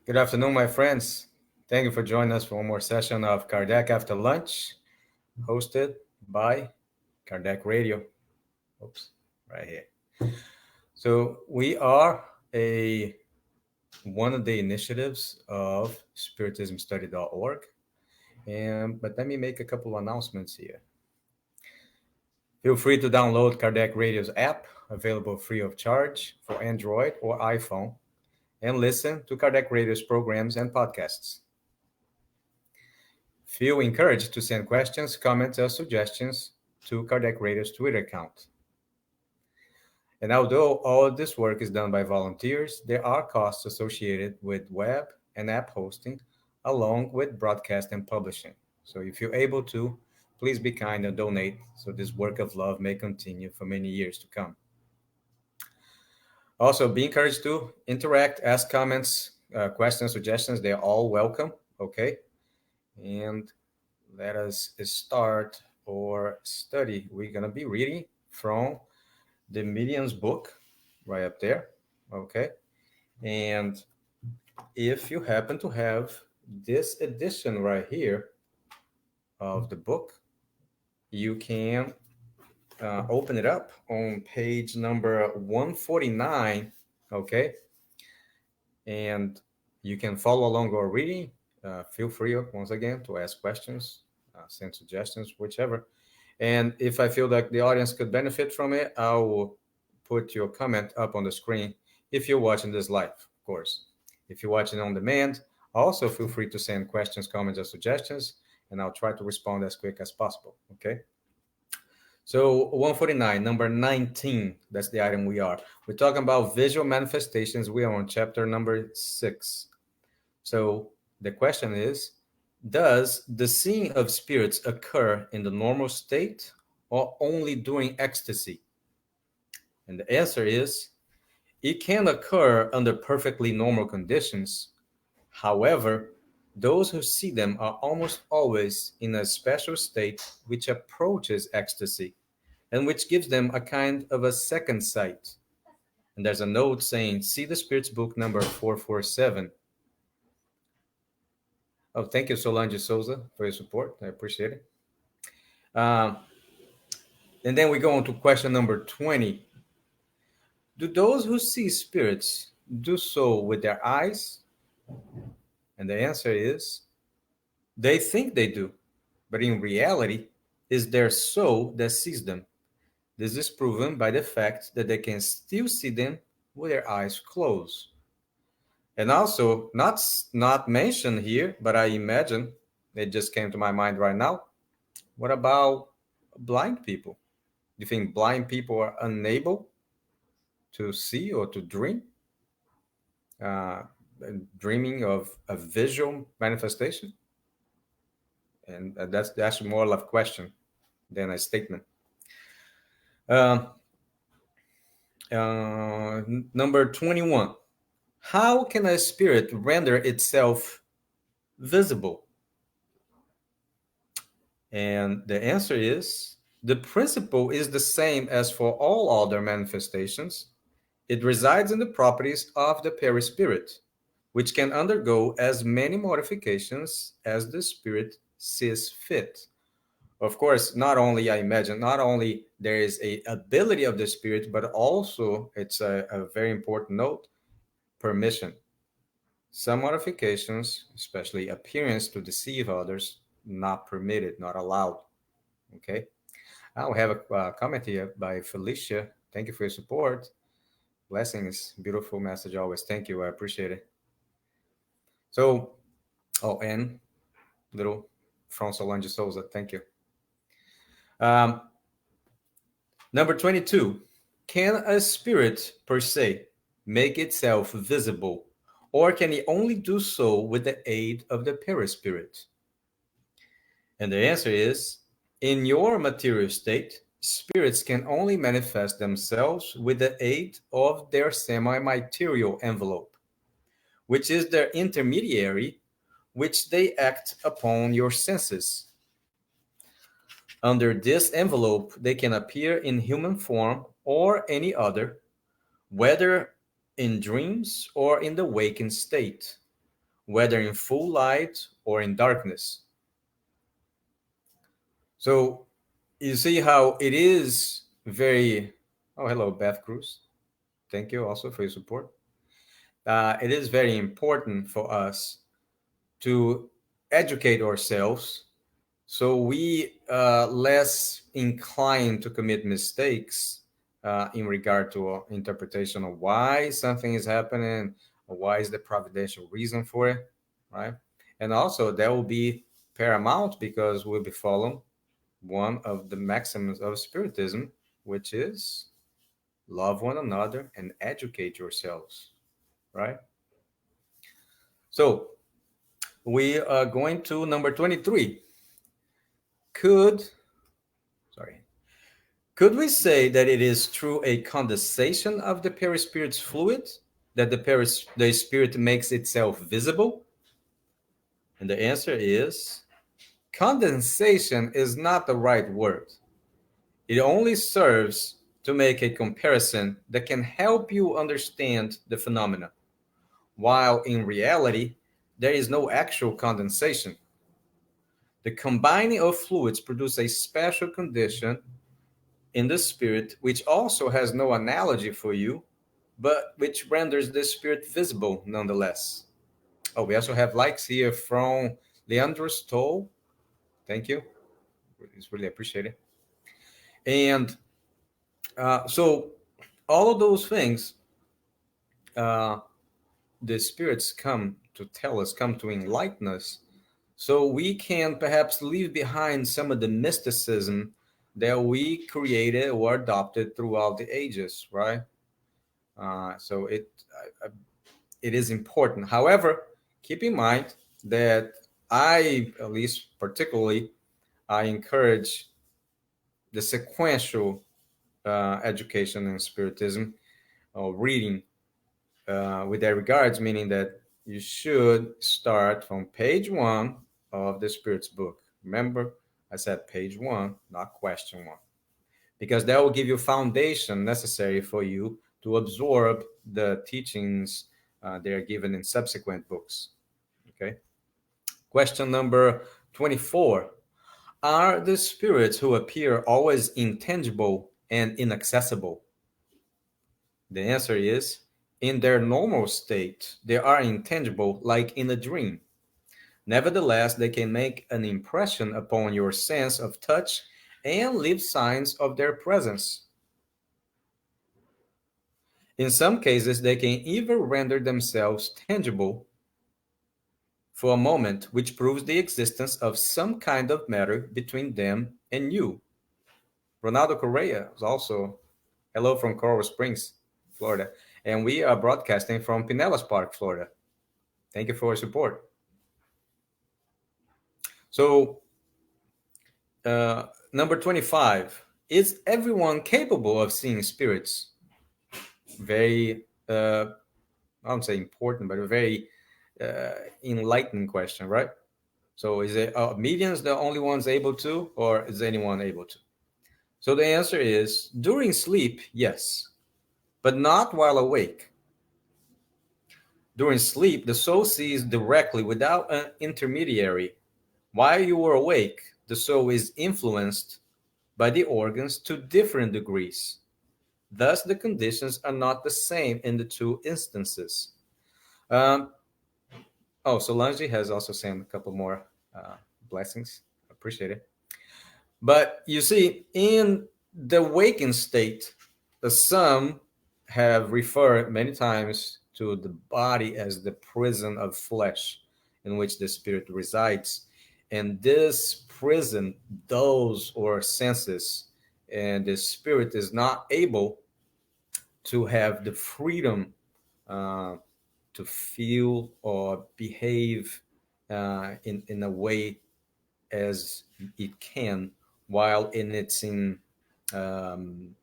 Good afternoon, my friends. Thank you for joining us for one more session of Kardec After Lunch, hosted by Kardec Radio. Oops, right here. So we are a one of the initiatives of spiritismstudy.org. But let me make a couple of announcements here. Feel free to download Kardec Radio's app, available free of charge for Android or iPhone, and listen to Kardec Radio's programs and podcasts. Feel encouraged to send questions, comments, or suggestions to Kardec Radio's Twitter account. And although all of this work is done by volunteers, there are costs associated with web and app hosting, along with broadcast and publishing. So if you're able to, please be kind and donate so this work of love may continue for many years to come. Also, be encouraged to interact, ask comments, questions, suggestions. They're all welcome. Okay. And let us start our study. We're going to be reading from the Medium's book right up there. Okay. And if you happen to have this edition right here of the book, you can open it up on page number 149. Okay. And you can follow along our reading. Feel free, once again, to ask questions, send suggestions, whichever. And if I feel like the audience could benefit from it, I will put your comment up on the screen if you're watching this live, of course. If you're watching on demand, also feel free to send questions, comments, or suggestions, and I'll try to respond as quick as possible, okay? So 149, number 19, that's the item we are. We're talking about visual manifestations. We are on chapter number 6. So the question is, does the seeing of spirits occur in the normal state or only during ecstasy? And the answer is, it can occur under perfectly normal conditions. However, those who see them are almost always in a special state which approaches ecstasy and which gives them a kind of a second sight. And there's a note saying, see the Spirits book number 447. Oh, thank you, Solange Souza, for your support. I appreciate it. And then we go on to question number 20. Do those who see spirits do so with their eyes? And the answer is, they think they do, but in reality, it's their soul that sees them. This is proven by the fact that they can still see them with their eyes closed. And also, not mentioned here, but I imagine it just came to my mind right now. What about blind people? Do you think blind people are unable to see or to dream? Dreaming of a visual manifestation? And that's more of a question than a statement. Number 21. How can a spirit render itself visible? And the answer is, the principle is the same as for all other manifestations. It resides in the properties of the perispirit, which can undergo as many modifications as the spirit sees fit. Of course, not only there is a ability of the spirit, but also it's a very important note, permission. Some modifications, especially appearance to deceive others, not permitted, not allowed. Okay. I'll have a comment here by Felicia. Thank you for your support. Blessings. Beautiful message always. Thank you. I appreciate it. So, and little from Solange Souza. Thank you. Number 22. Can a spirit per se make itself visible, or can it only do so with the aid of the perispirit? And the answer is, in your material state, spirits can only manifest themselves with the aid of their semi-material envelope, which is their intermediary, which they act upon your senses. Under this envelope, they can appear in human form or any other, whether in dreams or in the waking state. whether in full light or in darkness. So you see how it is very. Oh, hello, Beth Cruz. Thank you also for your support. It is very important for us to educate ourselves so we less inclined to commit mistakes in regard to interpretation of why something is happening, or why is the providential reason for it, right? And also that will be paramount because we'll be following one of the maxims of Spiritism, which is love one another and educate yourselves, right? So we are going to number 23. Could, sorry, could we say that it is through a condensation of the perispirit's fluid that the spirit makes itself visible? And the answer is condensation is not the right word. It only serves to make a comparison that can help you understand the phenomena, while in reality, there is no actual condensation. The combining of fluids produces a special condition in the spirit, which also has no analogy for you, but which renders the spirit visible nonetheless. Oh, we also have likes here from Leandro Stoll. Thank you. It's really appreciated. And so all of those things, uh, the spirits come to tell us, come to enlighten us, so we can perhaps leave behind some of the mysticism that we created or adopted throughout the ages, right? So it is important. However, keep in mind that I, at least particularly, I encourage the sequential education in Spiritism or reading with that regards, meaning that you should start from page 1 of the Spirit's book. Remember, I said page 1, not question 1, because that will give you foundation necessary for you to absorb the teachings they are given in subsequent books. Okay. Question number 24. Are the spirits who appear always intangible and inaccessible? The answer is, in their normal state, they are intangible like in a dream. Nevertheless, they can make an impression upon your sense of touch and leave signs of their presence. In some cases, they can even render themselves tangible for a moment, which proves the existence of some kind of matter between them and you. Ronaldo Correa is also hello from Coral Springs, Florida. And we are broadcasting from Pinellas Park, Florida. Thank you for your support. So, number 25. Is everyone capable of seeing spirits? Very, I don't say important, but a very enlightening question, right? So, is it mediums the only ones able to, or is anyone able to? So, the answer is during sleep, yes, but not while awake. During sleep, the soul sees directly without an intermediary. While you are awake, the soul is influenced by the organs to different degrees. Thus, the conditions are not the same in the two instances. Um, Solange has also sent a couple more blessings. Appreciate it. But you see, in the waking state, some have referred many times to the body as the prison of flesh in which the spirit resides. And this prison dulls our senses, and the spirit is not able to have the freedom uh, to feel or behave in a way as it can while in its um,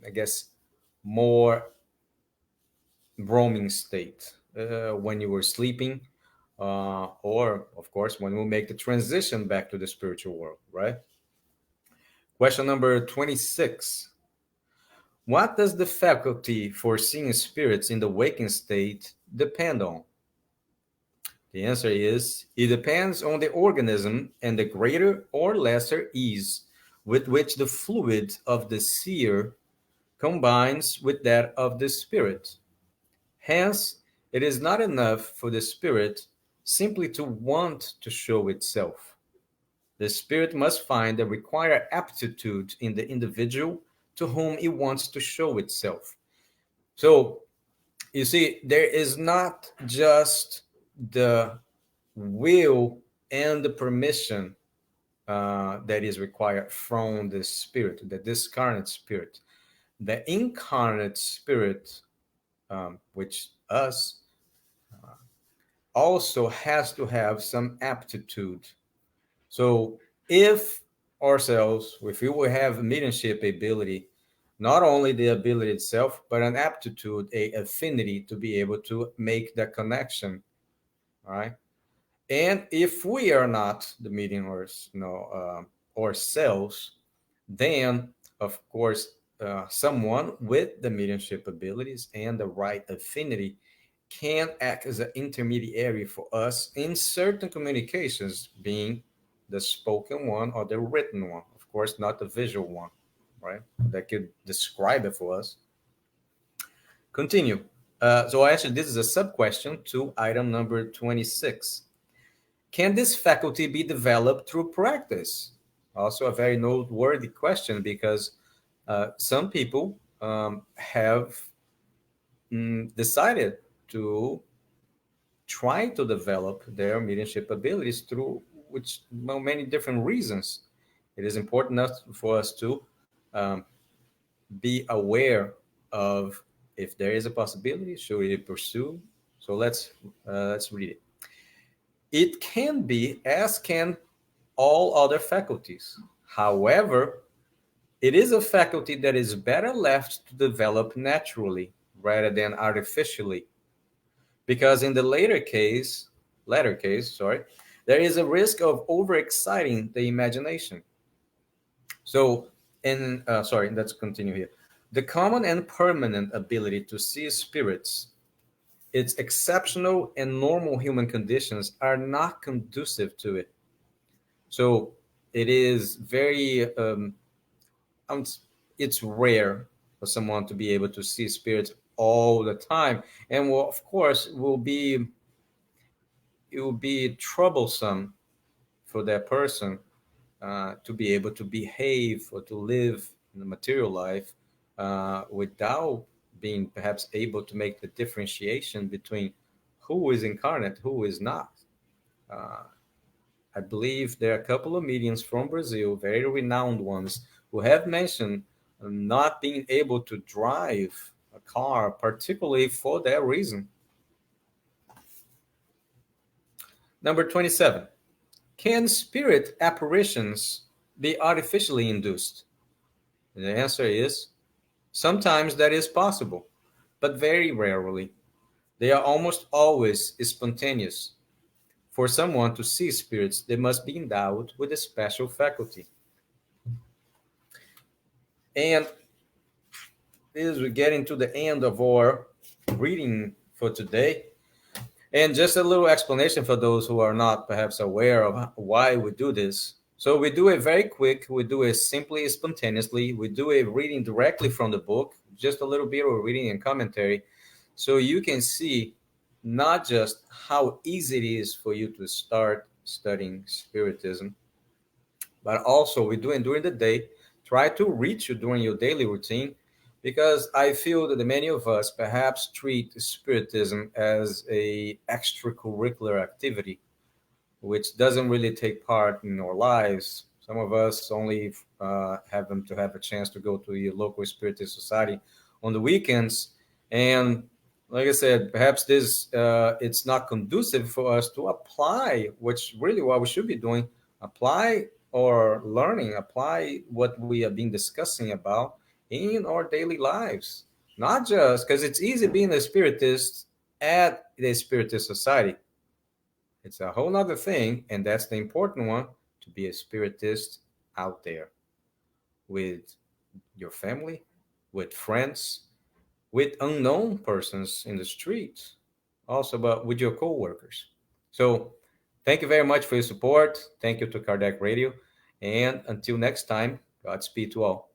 I guess more roaming state when you were sleeping or of course when we make the transition back to the spiritual world, right? Question number 26. What does the faculty for seeing spirits in the waking state depend on? The answer is it depends on the organism and the greater or lesser ease with which the fluid of the seer combines with that of the spirit. Hence, it is not enough for the spirit simply to want to show itself. The spirit must find the required aptitude in the individual to whom it wants to show itself. So, you see, there is not just the will and the permission that is required from the spirit, the discarnate spirit. The incarnate spirit, which us, also has to have some aptitude. So if ourselves, if we will have mediumship ability, not only the ability itself, but an aptitude, a affinity to be able to make that connection, all right? And if we are not the medium or ourselves, then of course someone with the mediumship abilities and the right affinity can act as an intermediary for us in certain communications, being the spoken one or the written one, of course, not the visual one, right? That could describe it for us. Continue. So actually, this is a sub question to item number 26. Can this faculty be developed through practice? Also, a very noteworthy question because some people have decided to try to develop their mediumship abilities through which many different reasons. It is important for us to be aware of if there is a possibility, should we pursue? So let's read it. It can be, as can all other faculties. However, it is a faculty that is better left to develop naturally rather than artificially, because in the latter case, sorry, there is a risk of overexciting the imagination. So, let's continue here. The common and permanent ability to see spirits, its exceptional and normal human conditions are not conducive to it. So, it is very um, it's rare for someone to be able to see spirits all the time, and will, of course, it will be troublesome for that person to be able to behave or to live in the material life without being perhaps able to make the differentiation between who is incarnate, who is not. Uh, I believe there are a couple of mediums from Brazil, very renowned ones, who have mentioned not being able to drive a car, particularly for that reason. Number 27. Can spirit apparitions be artificially induced? And the answer is sometimes that is possible, but very rarely. They are almost always spontaneous. For someone to see spirits, they must be endowed with a special faculty. And as we get into the end of our reading for today, and just a little explanation for those who are not perhaps aware of why we do this. So we do it very quick, we do it simply, spontaneously, we do it reading directly from the book, just a little bit of reading and commentary, so you can see not just how easy it is for you to start studying Spiritism, but also we do it during the day. Try to reach you during your daily routine, because I feel that many of us perhaps treat Spiritism as a extracurricular activity, which doesn't really take part in our lives. Some of us only have them to have a chance to go to your local Spiritist society on the weekends, and like I said, perhaps this it's not conducive for us to apply, which really what we should be doing, apply or learning, apply what we have been discussing about in our daily lives. Not just because it's easy being a spiritist at the Spiritist society. It's a whole nother thing, and that's the important one, to be a spiritist out there with your family, with friends, with unknown persons in the street, also, but with your coworkers. So thank you very much for your support. Thank you to Kardec Radio. And until next time, Godspeed to all.